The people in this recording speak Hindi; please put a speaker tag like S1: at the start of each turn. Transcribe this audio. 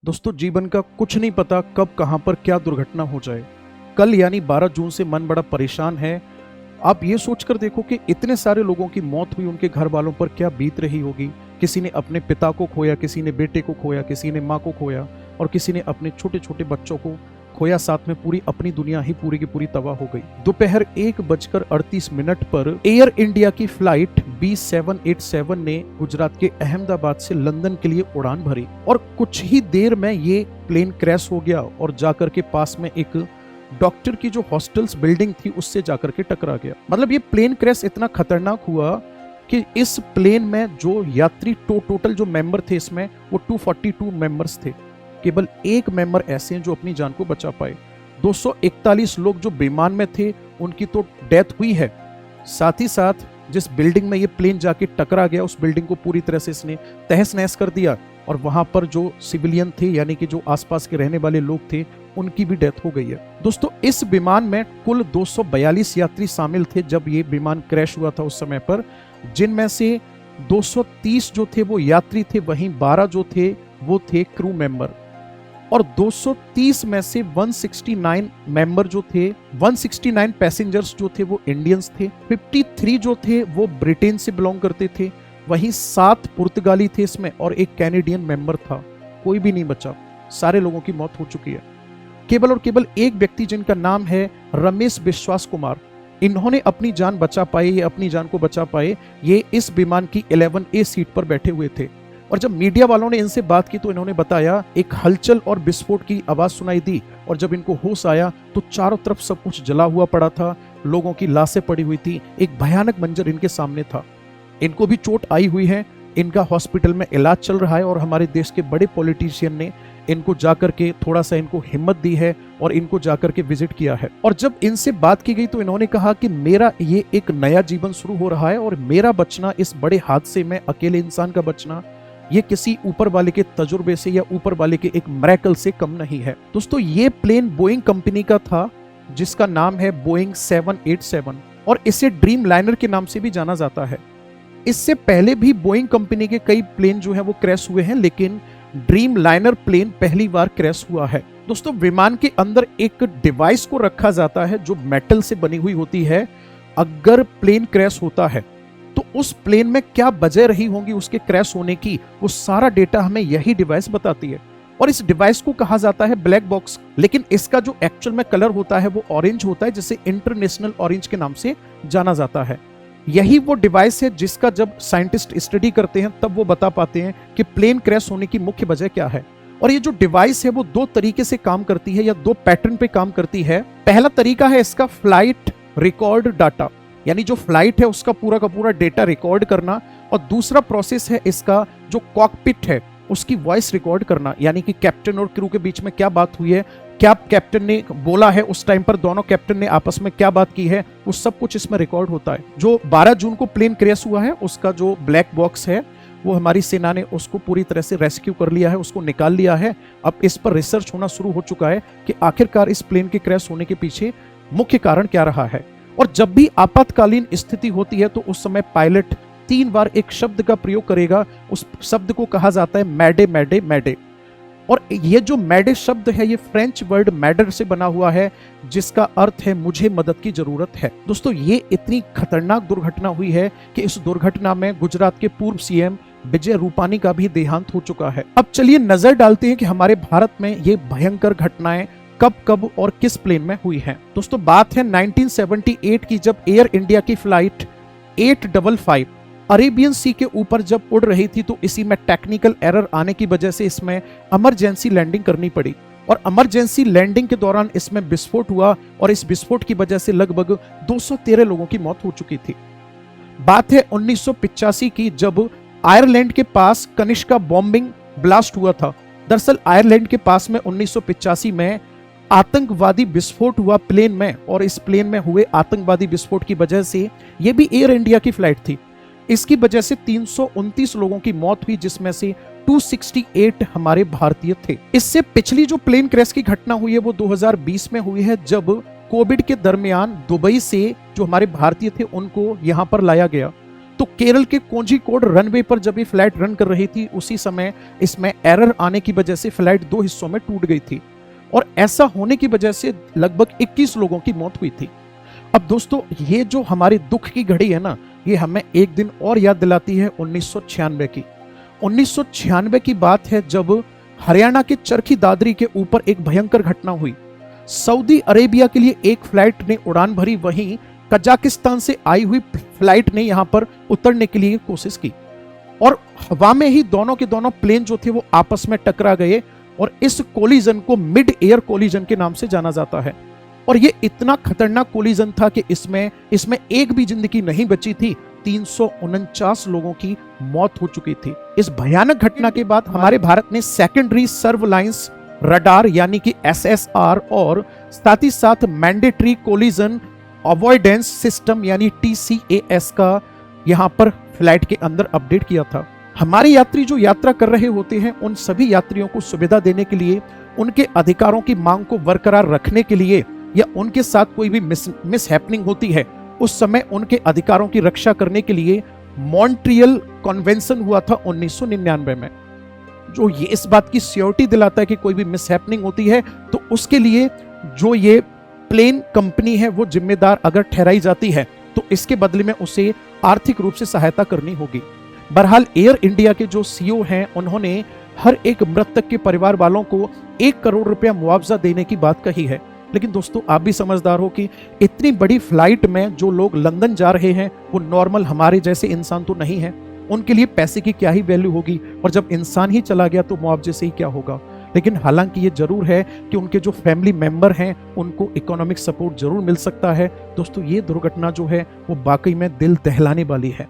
S1: दोस्तों, जीवन का कुछ नहीं पता कब कहां पर क्या दुर्घटना हो जाए। कल यानी 12 जून से मन बड़ा परेशान है। आप ये सोचकर देखो कि इतने सारे लोगों की मौत हुई, उनके घर वालों पर क्या बीत रही होगी। किसी ने अपने पिता को खोया, किसी ने बेटे को खोया, किसी ने माँ को खोया और किसी ने अपने छोटे छोटे बच्चों को खोया। साथ में पूरी अपनी दुनिया ही पूरी की पूरी तबाह हो गई। दोपहर 1:38 पर एयर इंडिया की फ्लाइट B787 ने गुजरात के अहमदाबाद से लंदन के लिए उड़ान भरी और कुछ ही देर में ये प्लेन क्रैश हो गया और जाकर के पास में एक डॉक्टर की जो हॉस्टल्स बिल्डिंग थी उससे जाकर के टकरा गया। मतलब ये प्लेन क्रैश इतना खतरनाक हुआ कि इस प्लेन में जो यात्री टोटल जो मेंबर थे इसमें वो 242 मेंबर्स थे। केवल एक मेंबर ऐसे हैं जो अपनी जान को बचा पाए। 241 लोग जो विमान में थे उनकी तो डेथ हुई है। साथ ही साथ जिस बिल्डिंग में ये प्लेन जाके टकरा गया उस बिल्डिंग को पूरी तरह से इसने तहस नहस कर दिया और वहां पर जो सिविलियन थे यानी कि जो आसपास के रहने वाले लोग थे उनकी भी डेथ हो गई है। दोस्तों, इस विमान में कुल 242 यात्री शामिल थे जब ये विमान क्रैश हुआ था उस समय पर, जिनमें से 230 जो थे वो यात्री थे, वहीं 12 जो थे वो थे क्रू मेंबर। और 230 में से 169 मेंबर जो थे, 169 पैसेंजर्स जो थे वो इंडियंस थे, 53 जो थे वो ब्रिटेन से बिलोंग करते थे, वहीं 7 पुर्तगाली थे इसमें और एक कैनेडियन मेंबर था। कोई भी नहीं बचा, सारे लोगों की मौत हो चुकी है। केवल और केवल एक व्यक्ति जिनका नाम है रमेश विश्वास कुमार, इन्होंने अपनी जान बचा पाई, ये अपनी जान को बचा पाए। ये इस विमान की 11A सीट पर बैठे हुए थे और जब मीडिया वालों ने इनसे बात की तो इन्होंने बताया एक हलचल और विस्फोट की आवाज सुनाई दी और जब इनको होश आया तो चारों तरफ सब कुछ जला हुआ पड़ा था, लोगों की लाशें पड़ी हुई थी। एक भयानक मंजर इनके सामने था। इनको भी चोट आई हुई है, इनका हॉस्पिटल में इलाज चल रहा है और हमारे देश के बड़े पॉलिटिशियन ने इनको जाकर के थोड़ा सा इनको हिम्मत दी है और इनको जाकर के विजिट किया है। और जब इनसे बात की गई तो इन्होंने कहा कि मेरा ये एक नया जीवन शुरू हो रहा है और मेरा बचना इस बड़े हादसे में, अकेले इंसान का बचना, ये किसी ऊपर वाले के तजुर्बे से या ऊपर वाले के एक मिरेकल से कम नहीं है। दोस्तों, ये प्लेन बोइंग कंपनी का था जिसका नाम है बोइंग 787 और इसे ड्रीम लाइनर के नाम से भी जाना जाता है। इससे पहले भी बोइंग कंपनी के कई प्लेन जो है वो क्रैश हुए हैं, लेकिन ड्रीम लाइनर प्लेन पहली बार क्रैश हुआ है। दोस्तों, विमान के अंदर एक डिवाइस को रखा जाता है जो मेटल से बनी हुई होती है। अगर प्लेन क्रैश होता है तो उस प्लेन में क्या वजह रही होंगी उसके क्रैश होने की, वो सारा डेटा हमें यही डिवाइस बताती है और इस डिवाइस को कहा जाता है ब्लैक बॉक्स। लेकिन इसका जो एक्चुअल में कलर होता है वो ऑरेंज होता है, जिसे इंटरनेशनल ऑरेंज के नाम से जाना जाता है। यही वो डिवाइस है जिसका जब साइंटिस्ट स्टडी करते हैं तब वो बता पाते हैं कि प्लेन क्रैश होने की मुख्य वजह क्या है। और ये जो डिवाइस है वो 2 तरीके से काम करती है या 2 पैटर्न पे काम करती है। पहला तरीका है इसका फ्लाइट रिकॉर्ड डाटा, यानी जो फ्लाइट है उसका पूरा का पूरा डेटा रिकॉर्ड करना, और दूसरा प्रोसेस है इसका जो कॉकपिट है उसकी वॉइस रिकॉर्ड करना, यानी कि कैप्टन और क्रू के बीच में क्या बात हुई है, क्या कैप्टन ने बोला है उस टाइम पर, दोनों कैप्टन ने आपस में क्या बात की है, वो सब कुछ इसमें रिकॉर्ड होता है। जो 12 जून को प्लेन क्रैश हुआ है उसका जो ब्लैक बॉक्स है वो हमारी सेना ने उसको पूरी तरह से रेस्क्यू कर लिया है, उसको निकाल लिया है। अब इस पर रिसर्च होना शुरू हो चुका है कि आखिरकार इस प्लेन के क्रैश होने के पीछे मुख्य कारण क्या रहा है। और जब भी आपातकालीन स्थिति होती है तो उस समय पायलट 3 बार एक शब्द का प्रयोग करेगा। उस शब्द को कहा जाता है मैडे मैडे मैडे। और ये जो मैडे शब्द है ये फ्रेंच वर्ड मैडर से बना हुआ है जिसका अर्थ है मुझे मदद की जरूरत है। दोस्तों, ये इतनी खतरनाक दुर्घटना हुई है कि इस दुर्घटना में गुजरात के पूर्व सीएम विजय रूपानी का भी देहांत हो चुका है। अब चलिए नजर डालते हैं कि हमारे भारत में ये भयंकर घटनाएं कब कब और किस प्लेन में हुई हैं। दोस्तों, बात है 1978 की, जब एयर इंडिया की फ्लाइट 855 अरेबियन सी के ऊपर जब उड़ रही थी तो इसी में टेक्निकल एरर आने की वजह से इसमें इमरजेंसी लैंडिंग करनी पड़ी और इमरजेंसी लैंडिंग के दौरान इसमें विस्फोट हुआ और इस विस्फोट की वजह से लगभग 213 लोगों की मौत हो चुकी थी। बात है 1985 की, जब आयरलैंड के पास कनिष्का बॉम्बिंग ब्लास्ट हुआ था। दरअसल आयरलैंड के पास में 1985 में आतंकवादी विस्फोट हुआ प्लेन में और इस प्लेन में हुए आतंकवादी विस्फोट की वजह से, यह भी एयर इंडिया की फ्लाइट थी, इसकी वजह से 329 लोगों की मौत हुई जिसमें से 268 हमारे भारतीय थे। इससे पिछली जो प्लेन क्रैश की घटना हुई है वो 2020 में हुई है, जब कोविड के दरमियान दुबई से जो हमारे भारतीय थे उनको यहां पर लाया गया तो केरल के कोझिकोड रनवे पर जब ये फ्लाइट रन कर रही थी उसी समय इसमें एरर आने की वजह से फ्लाइट 2 हिस्सों में टूट गई थी और ऐसा होने की वजह से लगभग 21 लोगों की मौत हुई थी। अब दोस्तों ये जो हमारी दुख की घड़ी है ना, ये हमें एक दिन और याद दिलाती है 1996 की। 1996 की बात है जब हरियाणा के चरखी दादरी के ऊपर एक भयंकर घटना हुई। सऊदी अरेबिया के लिए एक फ्लाइट ने उड़ान भरी, वहीं कजाकिस्तान से आई हुई फ्लाइट ने यहां पर उतरने के लिए कोशिश की और हवा में ही दोनों के दोनों प्लेन जो थे वो आपस में टकरा गए और इस कोलिजन को मिड एयर कोलिजन के नाम से जाना जाता है। और ये इतना खतरनाक कोलिजन था कि इसमें एक भी जिंदगी नहीं बची थी। 349 लोगों की मौत हो चुकी थी। इस भयानक घटना के बाद हमारे भारत ने सेकेंडरी सर्वलाइंस रडार यानी कि SSR और साथ ही साथ मैंडेटरी कोलिजन अवॉइडेंस सिस्टम यानी TCAS का यहां पर फ्लाइट के अंदर अपडेट किया था। हमारे यात्री जो यात्रा कर रहे होते हैं उन सभी यात्रियों को सुविधा देने के लिए, उनके अधिकारों की मांग को बरकरार रखने के लिए या उनके साथ कोई भी मिस हैपनिंग होती है उस समय उनके अधिकारों की रक्षा करने के लिए मॉन्ट्रियल कन्वेंशन हुआ था 1999 में, जो ये इस बात की श्योरिटी दिलाता है कि कोई भी मिस हैपनिंग होती है तो उसके लिए जो ये प्लेन कंपनी है वो जिम्मेदार अगर ठहराई जाती है तो इसके बदले में उसे आर्थिक रूप से सहायता करनी होगी। बहरहाल एयर इंडिया के जो CEO हैं उन्होंने हर एक मृतक के परिवार वालों को 1 करोड़ रुपया मुआवजा देने की बात कही है। लेकिन दोस्तों आप भी समझदार हो कि इतनी बड़ी फ्लाइट में जो लोग लंदन जा रहे हैं वो नॉर्मल हमारे जैसे इंसान तो नहीं है, उनके लिए पैसे की क्या ही वैल्यू होगी और जब इंसान ही चला गया तो मुआवजे से ही क्या होगा। लेकिन हालांकि ये जरूर है कि उनके जो फैमिली मेंबर हैं उनको इकोनॉमिक सपोर्ट जरूर मिल सकता है। दोस्तों ये दुर्घटना जो है वो वाकई में दिल दहलाने वाली है।